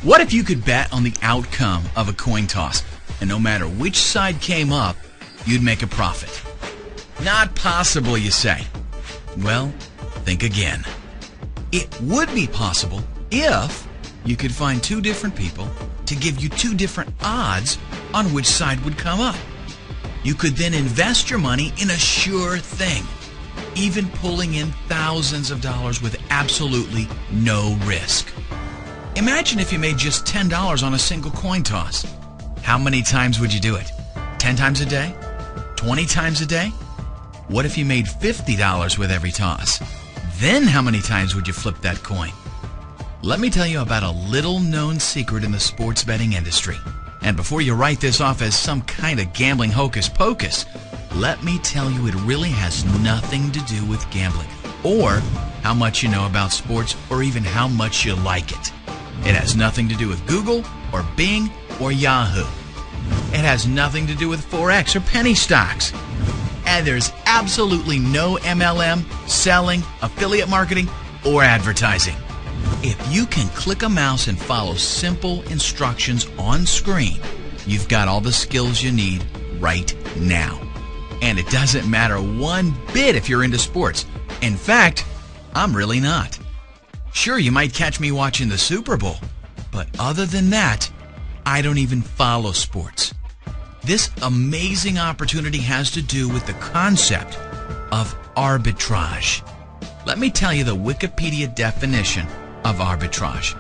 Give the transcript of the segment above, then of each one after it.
What if you could bet on the outcome of a coin toss, and no matter which side came up, you'd make a profit? Not possible, you say. Well, think again. It would be possible if you could find two different people to give you two different odds on which side would come up. You could then invest your money in a sure thing, even pulling in thousands of dollars with absolutely no risk. Imagine if you made just $10 on a single coin toss. How many times would you do it? 10 times a day? 20 times a day? What if you made $50 with every toss? Then how many times would you flip that coin? Let me tell you about a little-known secret in the sports betting industry. And before you write this off as some kind of gambling hocus pocus, let me tell you it really has nothing to do with gambling, or how much you know about sports, or even how much you like it. It has nothing to do with Google, or Bing, or Yahoo. It has nothing to do with Forex or penny stocks. And there's absolutely no MLM, selling, affiliate marketing, or advertising. If you can click a mouse and follow simple instructions on screen, you've got all the skills you need right now. And it doesn't matter one bit if you're into sports. In fact, I'm really not. Sure, you might catch me watching the Super Bowl, but other than that, I don't even follow sports. This amazing opportunity has to do with the concept of arbitrage. Let me tell you the Wikipedia definition of arbitrage.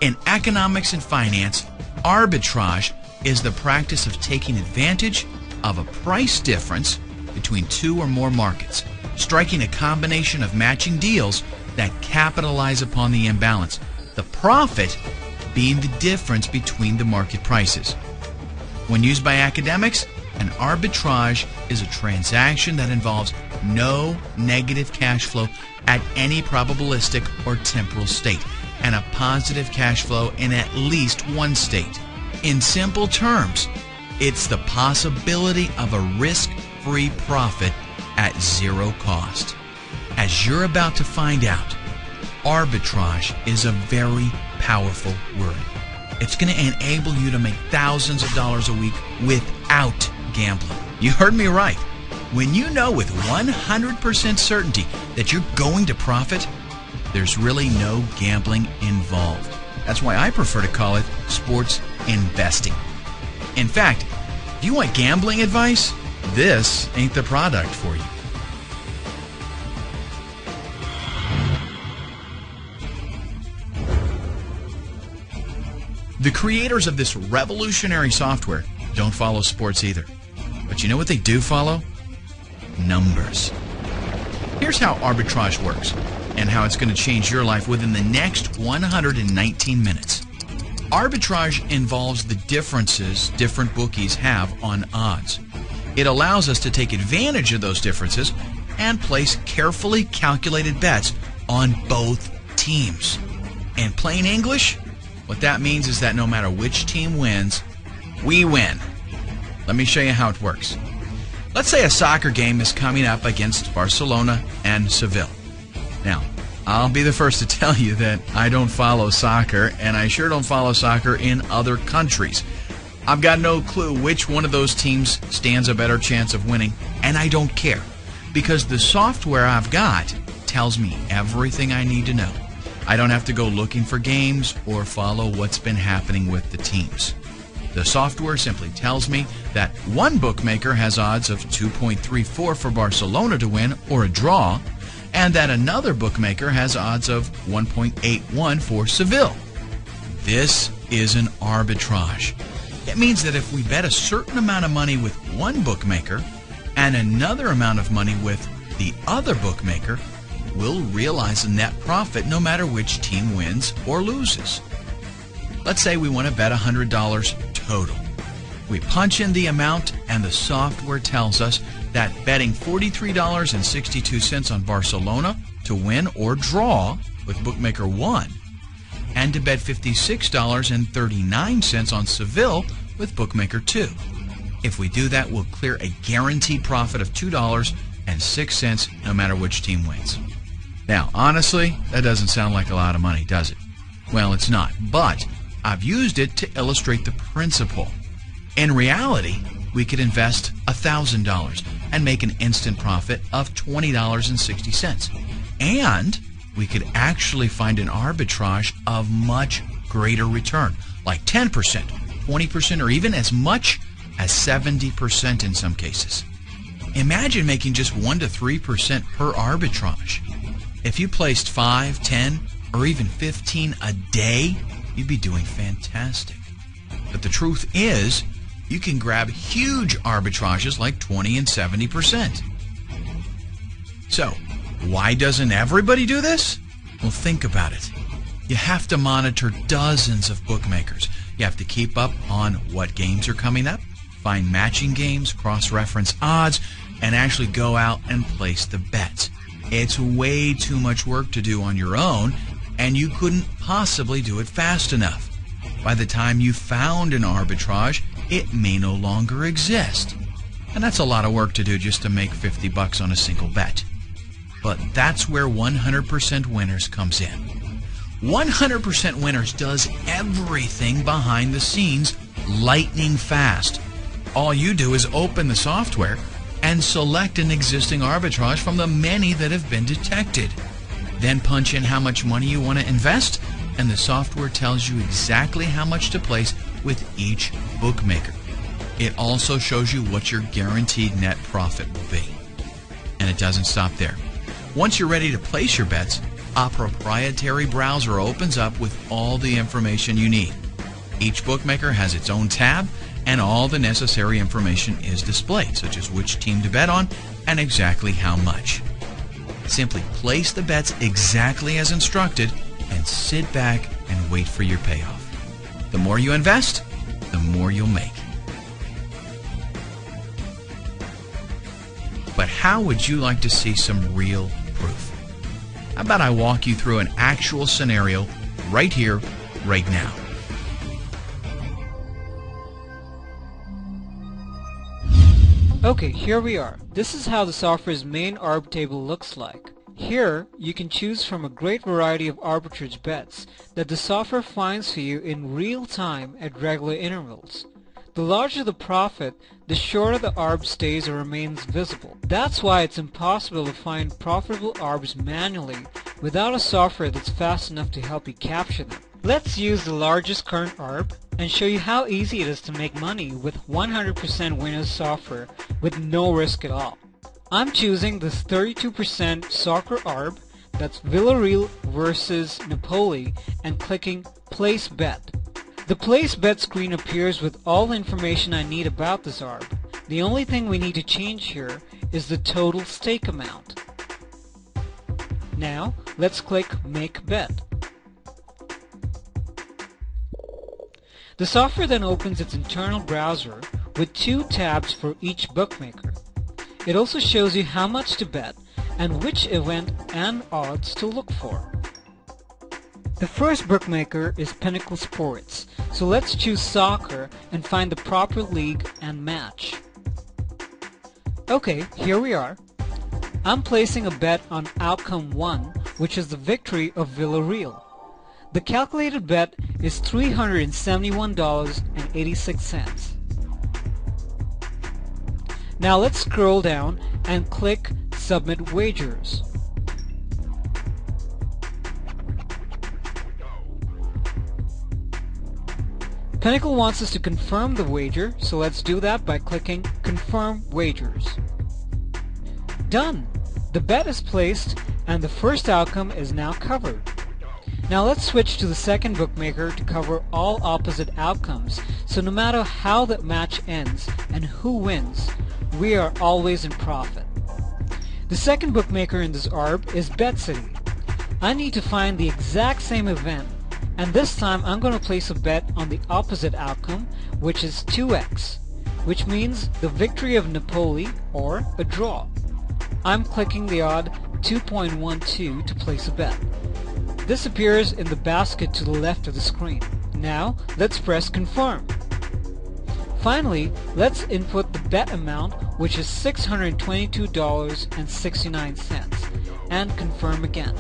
In economics and finance, arbitrage is the practice of taking advantage of a price difference between two or more markets, striking a combination of matching deals that capitalize upon the imbalance, the profit being the difference between the market prices. When used by academics, an arbitrage is a transaction that involves no negative cash flow at any probabilistic or temporal state, and a positive cash flow in at least one state. In simple terms, it's the possibility of a risk-free profit at zero cost. As you're about to find out, arbitrage is a very powerful word. It's going to enable you to make thousands of dollars a week without gambling. You heard me right. When you know with 100% certainty that you're going to profit, there's really no gambling involved. That's why I prefer to call it sports investing. In fact, if you want gambling advice, this ain't the product for you. The creators of this revolutionary software don't follow sports either. But you know what they do follow? Numbers. Here's how arbitrage works and how it's going to change your life within the next 119 minutes. Arbitrage involves the differences different bookies have on odds. It allows us to take advantage of those differences and place carefully calculated bets on both teams. In plain English, what that means is that no matter which team wins, we win. Let me show you how it works. Let's say a soccer game is coming up against Barcelona and Seville. Now, I'll be the first to tell you that I don't follow soccer, and I sure don't follow soccer in other countries. I've got no clue which one of those teams stands a better chance of winning, and I don't care, because the software I've got tells me everything I need to know. I don't have to go looking for games or follow what's been happening with the teams. The software simply tells me that one bookmaker has odds of 2.34 for Barcelona to win or a draw, and that another bookmaker has odds of 1.81 for Seville. This is an arbitrage. It means that if we bet a certain amount of money with one bookmaker and another amount of money with the other bookmaker, we'll realize a net profit no matter which team wins or loses. Let's say we want to bet $100 total. We punch in the amount and the software tells us that betting $43.62 on Barcelona to win or draw with bookmaker 1 and to bet $56.39 on Seville with bookmaker 2. If we do that, we'll clear a guaranteed profit of $2.06 no matter which team wins. Now, honestly, that doesn't sound like a lot of money, does it? Well, it's not. But I've used it to illustrate the principle. In reality, we could invest $1,000 and make an instant profit of $20.60. And we could actually find an arbitrage of much greater return, like 10%, 20%, or even as much as 70% in some cases. Imagine making just 1 to 3% per arbitrage. If you placed 5, 10, or even 15 a day, you'd be doing fantastic. But the truth is, you can grab huge arbitrages like 20 and 70%. So, why doesn't everybody do this? Well, think about it. You have to monitor dozens of bookmakers. You have to keep up on what games are coming up, find matching games, cross-reference odds, and actually go out and place the bets. It's way too much work to do on your own, and you couldn't possibly do it fast enough. By the time you found an arbitrage, it may no longer exist. And that's a lot of work to do just to make 50 bucks on a single bet. But that's where 100% Winners comes in. 100% Winners does everything behind the scenes lightning fast. All you do is open the software and select an existing arbitrage from the many that have been detected. Then punch in how much money you want to invest, and the software tells you exactly how much to place with each bookmaker. It also shows you what your guaranteed net profit will be. And it doesn't stop there. Once you're ready to place your bets, a proprietary browser opens up with all the information you need. Each bookmaker has its own tab, and all the necessary information is displayed, such as which team to bet on and exactly how much. Simply place the bets exactly as instructed and sit back and wait for your payoff. The more you invest, the more you'll make. But how would you like to see some real proof? How about I walk you through an actual scenario right here, right now? Okay, here we are. This is how the software's main arb table looks like. Here, you can choose from a great variety of arbitrage bets that the software finds for you in real time at regular intervals. The larger the profit, the shorter the arb stays or remains visible. That's why it's impossible to find profitable arbs manually without a software that's fast enough to help you capture them. Let's use the largest current arb and show you how easy it is to make money with 100% Winners software with no risk at all. I'm choosing this 32% soccer arb, that's Villarreal versus Napoli, and clicking Place Bet. The Place Bet screen appears with all the information I need about this arb. The only thing we need to change here is the total stake amount. Now, let's click Make Bet. The software then opens its internal browser with 2 tabs for each bookmaker. It also shows you how much to bet and which event and odds to look for. The first bookmaker is Pinnacle Sports, so let's choose soccer and find the proper league and match. Okay, here we are. I'm placing a bet on outcome 1, which is the victory of Villarreal. The calculated bet is $371.86. Now let's scroll down and click Submit Wagers. Pinnacle wants us to confirm the wager, so let's do that by clicking Confirm Wagers. Done! The bet is placed and the first outcome is now covered. Now let's switch to the second bookmaker to cover all opposite outcomes, so no matter how the match ends and who wins, we are always in profit. The second bookmaker in this arb is BetCity. I need to find the exact same event, and this time I'm going to place a bet on the opposite outcome, which is 2x, which means the victory of Napoli or a draw. I'm clicking the odd 2.12 to place a bet. This appears in the basket to the left of the screen. Now let's press Confirm. Finally, let's input the bet amount, which is $622.69, and confirm again.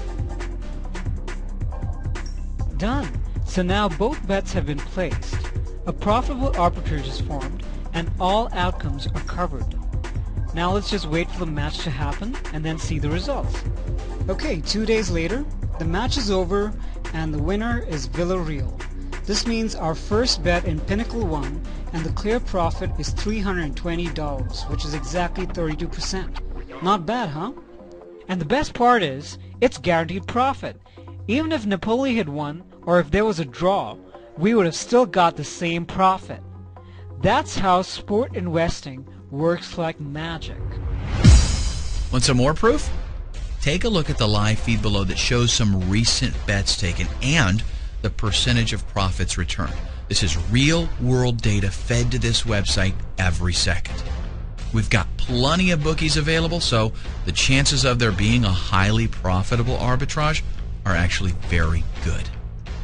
Done! So now both bets have been placed. A profitable arbitrage is formed and all outcomes are covered. Now let's just wait for the match to happen and then see the results. Okay, 2 days later, the match is over and the winner is Villarreal. This means our first bet in Pinnacle won and the clear profit is $320, which is exactly 32%. Not bad, huh? And the best part is, it's guaranteed profit. Even if Napoli had won, or if there was a draw, we would have still got the same profit. That's how sport investing works like magic. Want some more proof? Take a look at the live feed below that shows some recent bets taken and the percentage of profits returned. This is real-world data fed to this website every second. We've got plenty of bookies available, so the chances of there being a highly profitable arbitrage are actually very good.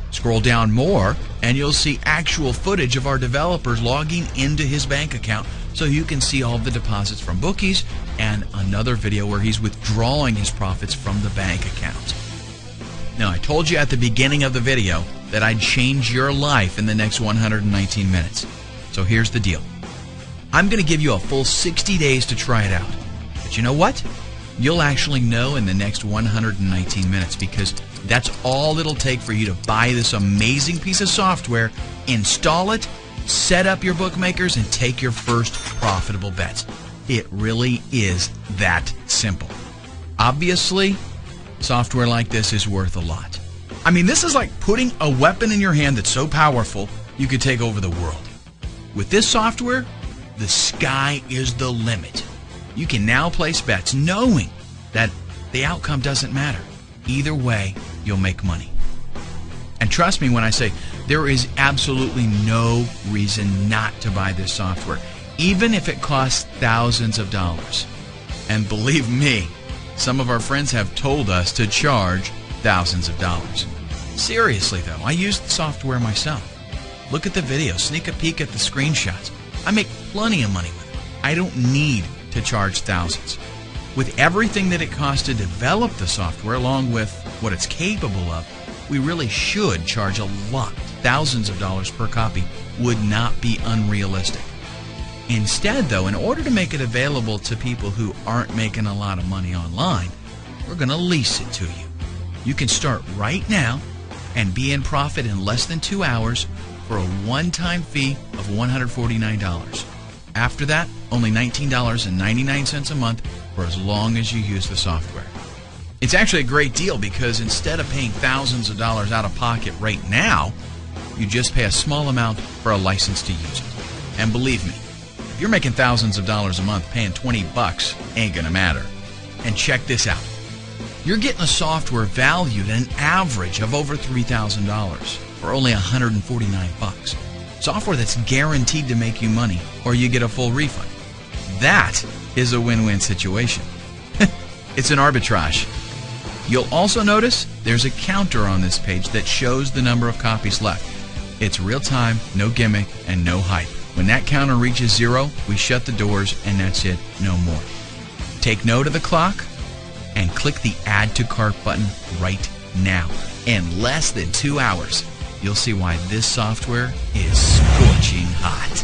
Scroll down more and you'll see actual footage of our developers logging into his bank account so you can see all of the deposits from bookies and another video where he's withdrawing his profits from the bank account. Now, I told you at the beginning of the video that I'd change your life in the next 119 minutes. So here's the deal. I'm going to give you a full 60 days to try it out. But you know what? You'll actually know in the next 119 minutes because that's all it'll take for you to buy this amazing piece of software, install it, set up your bookmakers, and take your first profitable bets. It really is that simple. Obviously, software like this is worth a lot. I mean, this is like putting a weapon in your hand that's so powerful you could take over the world. With this software, the sky is the limit. You can now place bets knowing that the outcome doesn't matter. Either way, you'll make money. And trust me when I say there is absolutely no reason not to buy this software, even if it costs thousands of dollars. And believe me, some of our friends have told us to charge thousands of dollars. Seriously though, I use the software myself. Look at the video, sneak a peek at the screenshots. I make plenty of money with it. I don't need to charge thousands. With everything that it costs to develop the software along with what it's capable of, we really should charge a lot. Thousands of dollars per copy would not be unrealistic. Instead though, in order to make it available to people who aren't making a lot of money online, we're going to lease it to you. You can start right now and be in profit in less than 2 hours for a one-time fee of $149. After that, only $19.99 a month for as long as you use the software. It's actually a great deal because instead of paying thousands of dollars out of pocket right now, you just pay a small amount for a license to use it. And believe me, if you're making thousands of dollars a month, paying $20 ain't gonna matter. And check this out. You're getting a software valued at an average of over $3,000 for only $149. Software that's guaranteed to make you money or you get a full refund. That is a win-win situation. It's an arbitrage. You'll also notice there's a counter on this page that shows the number of copies left. It's real time, no gimmick, and no hype. When that counter reaches 0, we shut the doors and that's it, no more. Take note of the clock and click the Add to Cart button right now. In less than 2 hours, you'll see why this software is scorching hot.